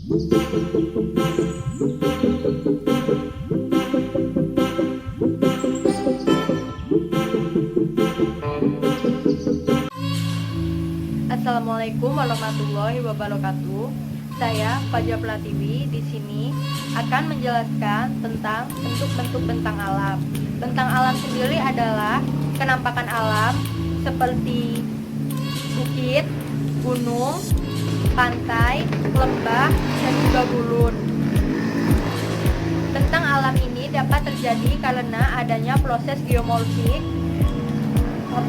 Assalamualaikum warahmatullahi wabarakatuh. Saya Fajar Pratiwi di sini akan menjelaskan tentang bentuk-bentuk bentang alam. Bentang alam sendiri adalah kenampakan alam seperti bukit, gunung, pantai, lembah, dan juga gurun. Bentang alam ini dapat terjadi karena adanya proses geomorfik.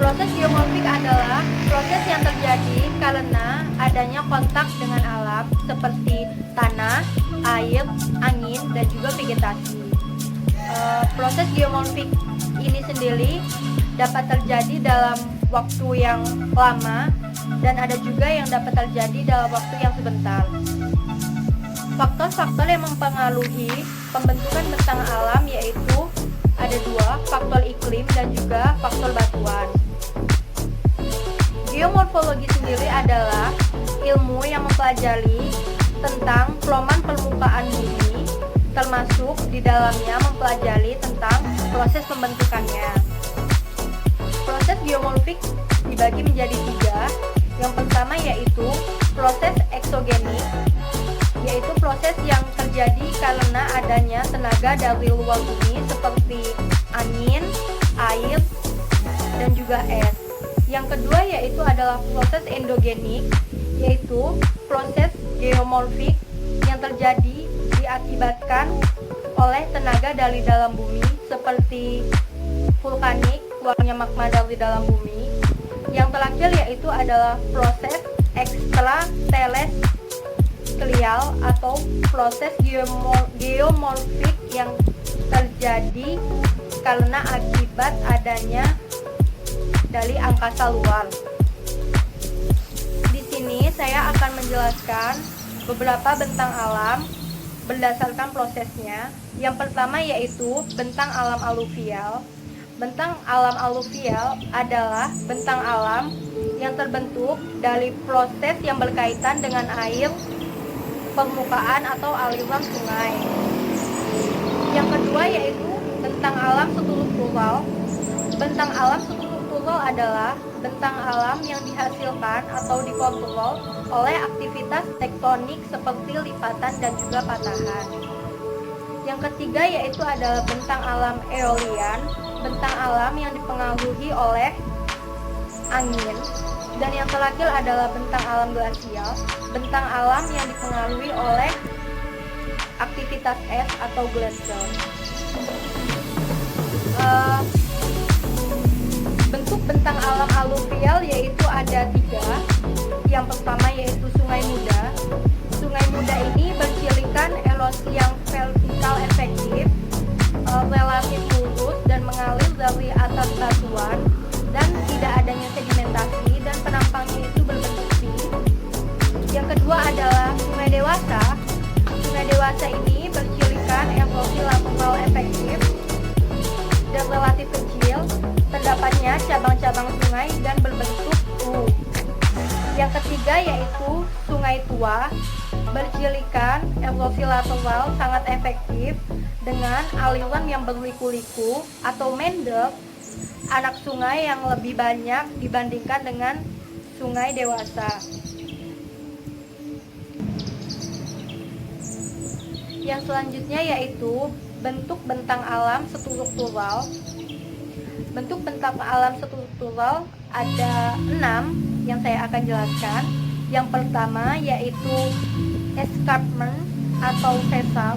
Proses geomorfik adalah proses yang terjadi karena adanya kontak dengan alam seperti tanah, air, angin, dan juga vegetasi. Proses geomorfik ini sendiri dapat terjadi dalam waktu yang lama dan ada juga yang dapat terjadi dalam waktu yang sebentar. Faktor-faktor yang mempengaruhi pembentukan bentang alam yaitu ada dua, faktor iklim dan juga faktor batuan. Geomorfologi sendiri adalah ilmu yang mempelajari tentang peloman permukaan bumi, termasuk di dalamnya mempelajari tentang proses pembentukannya. Proses geomorfik dibagi menjadi tiga. Yang pertama yaitu proses eksogenik, yaitu proses yang terjadi karena adanya tenaga dari luar bumi seperti angin, air, dan juga es. Yang kedua yaitu adalah proses endogenik, yaitu proses geomorfik yang terjadi diakibatkan oleh tenaga dari dalam bumi seperti vulkanik, keluarnya magma dari dalam bumi. Yang terakhir yaitu adalah proses ekstraterrestrial atau proses geomorfik yang terjadi karena akibat adanya dari angkasa luar. Di sini saya akan menjelaskan beberapa bentang alam berdasarkan prosesnya. Yang pertama yaitu bentang alam aluvial. Bentang alam aluvial adalah bentang alam yang terbentuk dari proses yang berkaitan dengan air, permukaan atau aliran sungai. Yang kedua yaitu bentang alam struktural. Bentang alam struktural adalah bentang alam yang dihasilkan atau dikontrol oleh aktivitas tektonik seperti lipatan dan juga patahan. Yang ketiga yaitu adalah bentang alam eolian, bentang alam yang dipengaruhi oleh angin. Dan yang terakhir adalah bentang alam glasial, bentang alam yang dipengaruhi oleh aktivitas es atau glacier. Bentuk bentang alam aluvial yaitu ada tiga. Yang pertama yaitu Sungai Muda. Sungai Muda ini bercirikan erosi yang vertikal efektif, relatif lurus dan mengalir dari atas batuan dan tidak adanya sedimentasi dan penampangnya itu berbentuk V. Yang kedua adalah Sungai Dewasa. Sungai Dewasa ini bercirikan erosi lateral efektif dan relatif kecil, terdapatnya cabang-cabang sungai dan berbentuk U. Yang ketiga yaitu Sungai Tua, bercirikan erosi lateral sangat efektif dengan aliran yang berliku-liku atau meander, anak sungai yang lebih banyak dibandingkan dengan Sungai Dewasa. Yang selanjutnya yaitu bentuk bentang alam struktural. Bentuk bentang alam struktural ada 6 yang saya akan jelaskan. Yang pertama yaitu escarpment atau sesar.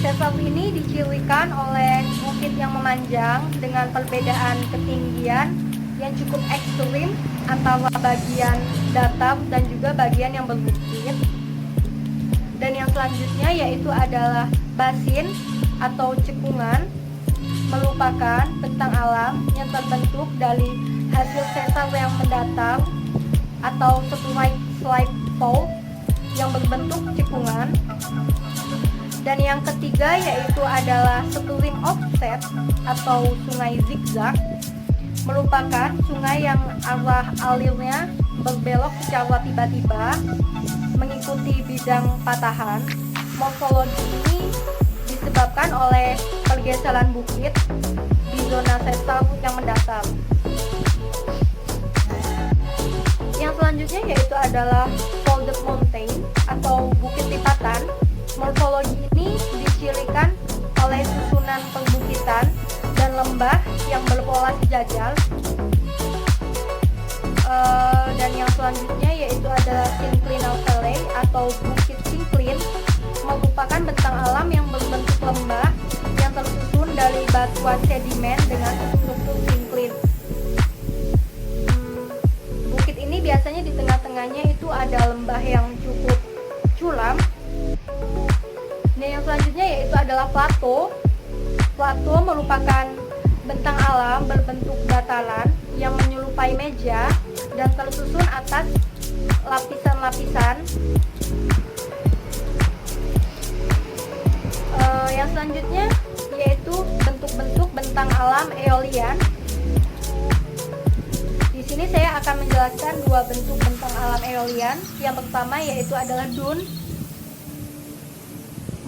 Sesar ini dicirikan oleh bukit yang memanjang dengan perbedaan ketinggian yang cukup ekstrim antara bagian datar dan juga bagian yang berbukit. Dan yang selanjutnya yaitu adalah basin atau cekungan, merupakan bentang alam yang terbentuk dari hasil sesar yang mendatar atau slide fault yang berbentuk cekungan. Dan yang ketiga yaitu adalah stream offset atau sungai zigzag, merupakan sungai yang arah alirnya berbelok secara tiba-tiba mengikuti bidang patahan. Morfologi ini disebabkan oleh pergeseran bukit di zona sesar yang mendatar. Yang selanjutnya yaitu adalah folded mountain atau bukit lipatan. Morfologi ini dicirikan oleh susunan perbukitan dan lembah yang berpola sejajar. Dan yang selanjutnya yaitu adalah synclinal valley atau bukit sinclin, merupakan bentang alam yang berbentuk lembah yang tersusun dari batuan sedimen dengan struktur sinclin. Bukit ini biasanya di tengah-tengahnya itu ada lembah yang cukup curam. Dan yang selanjutnya yaitu adalah plato. Plato merupakan bentang alam berbentuk dataran yang menyerupai meja dan tersusun atas lapisan-lapisan. Yang selanjutnya yaitu bentuk-bentuk bentang alam eolian. Di sini saya akan menjelaskan dua bentuk bentang alam eolian. Yang pertama yaitu adalah dune,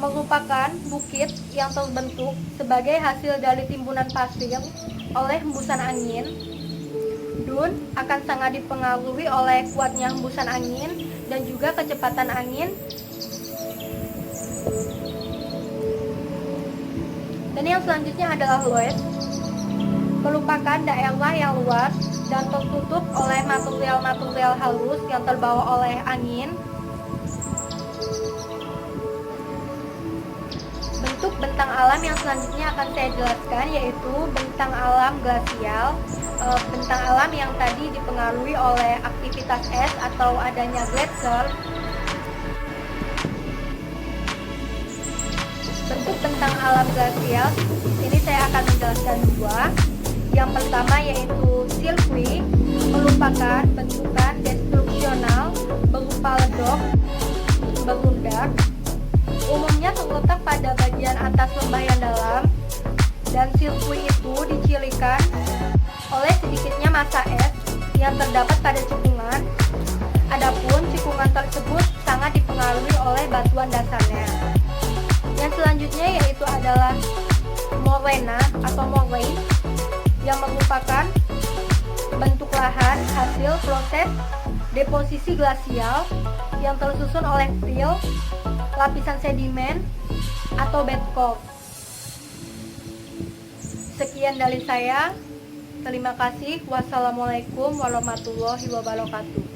merupakan bukit yang terbentuk sebagai hasil dari timbunan pasir oleh hembusan angin. Dune akan sangat dipengaruhi oleh kuatnya hembusan angin dan juga kecepatan angin. Dan yang selanjutnya adalah loess, merupakan daerah yang luas dan tertutup oleh material-material halus yang terbawa oleh angin. Bentuk bentang alam yang selanjutnya akan saya jelaskan yaitu bentang alam glasial. Bentang alam yang tadi dipengaruhi oleh aktivitas es atau adanya gletser. Bentuk bentang alam glasial, di sini saya akan menjelaskan dua. Yang pertama yaitu sirkuit, merupakan bentukan destruksional berupa ledok berundak. Umumnya terletak pada bagian atas lembah yang dalam, dan sirkuit itu dicirikan oleh sedikitnya massa es yang terdapat pada cekungan. Adapun cekungan tersebut sangat dipengaruhi oleh batuan dasarnya. Yang selanjutnya yaitu adalah morena atau moraine, yang merupakan bentuk lahan hasil proses deposisi glasial yang tersusun oleh til, lapisan sedimen, atau bedrock. Sekian dari saya. Terima kasih. Wassalamualaikum warahmatullahi wabarakatuh.